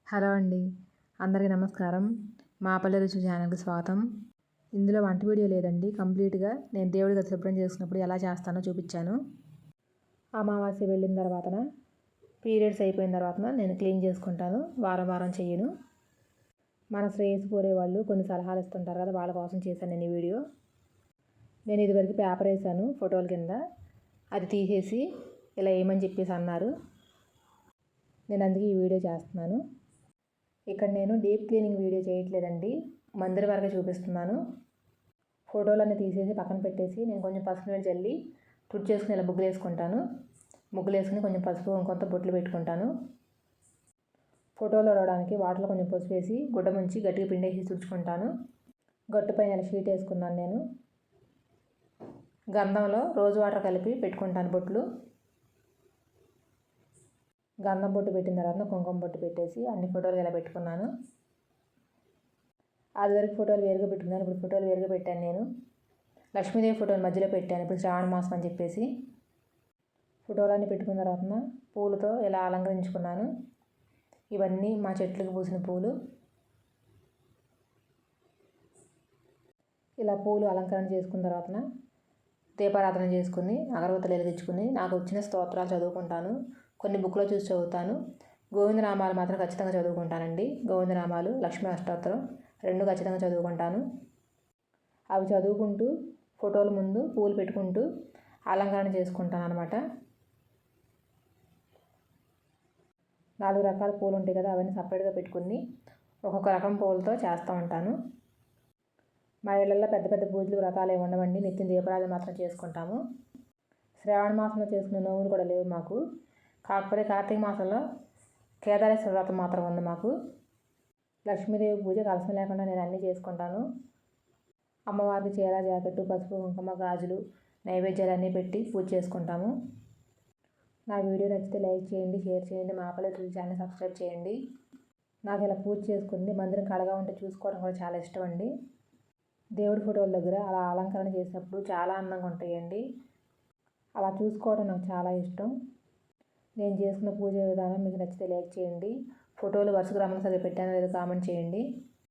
Hello అండి, అందరికీ నమస్కారం. మా పల్లె రుచి ఛానల్కి స్వాగతం. ఇందులో వంట వీడియో లేదండి. కంప్లీట్గా నేను దేవుడి గది శుభ్రం చేసుకున్నప్పుడు ఎలా చేస్తానో చూపించాను. అమావాస్య వెళ్ళిన తర్వాతన పీరియడ్స్ అయిపోయిన తర్వాతన నేను క్లీన్ చేసుకుంటాను. వారం వారం చెయ్యను. మన శ్రేయస్సు కోరే వాళ్ళు కొన్ని సలహాలు ఇస్తుంటారు కదా, వాళ్ళ కోసం చేశాను నేను ఈ వీడియో. నేను ఇదివరకు పేపర్ వేసాను ఫోటోల కింద, అది తీసేసి ఇలా వేయమని చెప్పేసి అన్నారు. నేను అందుకే ఈ వీడియో చేస్తున్నాను. ఇక్కడ నేను డీప్ క్లీనింగ్ వీడియో చేయట్లేదండి, మందిర వరకు చూపిస్తున్నాను. ఫోటోలన్నీ తీసేసి పక్కన పెట్టేసి నేను కొంచెం పసుపు నీళ్ళు చల్లి చేసుకుని ఇలా ముగ్గులు వేసుకుంటాను. ముగ్గులు వేసుకుని కొంచెం పసుపు కొంత బొట్లు పెట్టుకుంటాను. ఫోటోలు అడవడానికి వాటర్లో కొంచెం పసుపు వేసి గుడ్డ ముంచి గట్టిగా పిండేసి తుడుచుకుంటాను. గట్టు పైన ఇలా షీట్ వేసుకున్నాను నేను. గంధంలో రోజు వాటర్ కలిపి పెట్టుకుంటాను బొట్లు. గంధం బొట్టు పెట్టిన తర్వాత కుంకుమ బొట్టు పెట్టేసి అన్ని ఫోటోలు ఇలా పెట్టుకున్నాను. అది వరకు ఫోటోలు వేరుగా పెట్టుకున్నాను, ఇప్పుడు ఫోటోలు వేరుగా పెట్టాను నేను. లక్ష్మీదేవి ఫోటోలు మధ్యలో పెట్టాను, ఇప్పుడు శ్రావణ మాసం అని చెప్పేసి. ఫోటోలన్నీ పెట్టుకున్న తర్వాత పూలతో ఇలా అలంకరించుకున్నాను. ఇవన్నీ మా చెట్లకు పూసిన పూలు. ఇలా పూలు అలంకరణ చేసుకున్న తర్వాత దీపారాధన చేసుకుని అగరబత్తులు వెలిగించుకుని నాకు వచ్చిన స్తోత్రాలు చదువుకుంటాను. కొన్ని బుక్లో చూసి చదువుతాను. గోవిందనామాలు మాత్రం ఖచ్చితంగా చదువుకుంటానండి. గోవిందనామాలు, లక్ష్మీ అష్టోత్తరం 2 ఖచ్చితంగా చదువుకుంటాను. అవి చదువుకుంటూ ఫోటోల ముందు పూలు పెట్టుకుంటూ అలంకరణ చేసుకుంటాను అనమాట. 4 రకాల పూలు ఉంటాయి కదా, అవన్నీ సపరేట్గా పెట్టుకుని ఒక్కొక్క రకం పూలతో చేస్తూ ఉంటాను. మా ఇళ్ళల్లో పెద్ద పెద్ద పూజలు వ్రతాలు ఏమి ఉండవండి, నిత్యం దీపారాధన మాత్రం చేసుకుంటాము. శ్రావణ మాసంలో చేసుకునే నోములు కూడా లేవు మాకు. కాకపోతే కార్తీక మాసంలో కేదారేశ్వర వ్రతం మాత్రం ఉంది మాకు. లక్ష్మీదేవి పూజ కలసం లేకుండా నేను అన్నీ చేసుకుంటాను. అమ్మవారికి చీర, జాకెట్టు, పసుపు, కుంకుమ, గాజులు, నైవేద్యాలు అన్నీ పెట్టి పూజ చేసుకుంటాము. నా వీడియో నచ్చితే లైక్ చేయండి, షేర్ చేయండి, మా పల్లె రుచి ఛానల్ సబ్స్క్రైబ్ చేయండి. నాకు ఇలా పూజ చేసుకుంది మందిరం కళగా ఉంటే చూసుకోవడం కూడా చాలా ఇష్టం అండి. దేవుడి ఫోటోల దగ్గర అలా అలంకరణ చేసినప్పుడు చాలా అందంగా ఉంటాయండి. అలా చూసుకోవడం నాకు చాలా ఇష్టం. నేను చేసుకున్న పూజ విధానం మీకు నచ్చితే లైక్ చేయండి. ఫోటోలు వరుసగా రమ్మని సరిగ్గా పెట్టానో లేదో కామెంట్ చేయండి.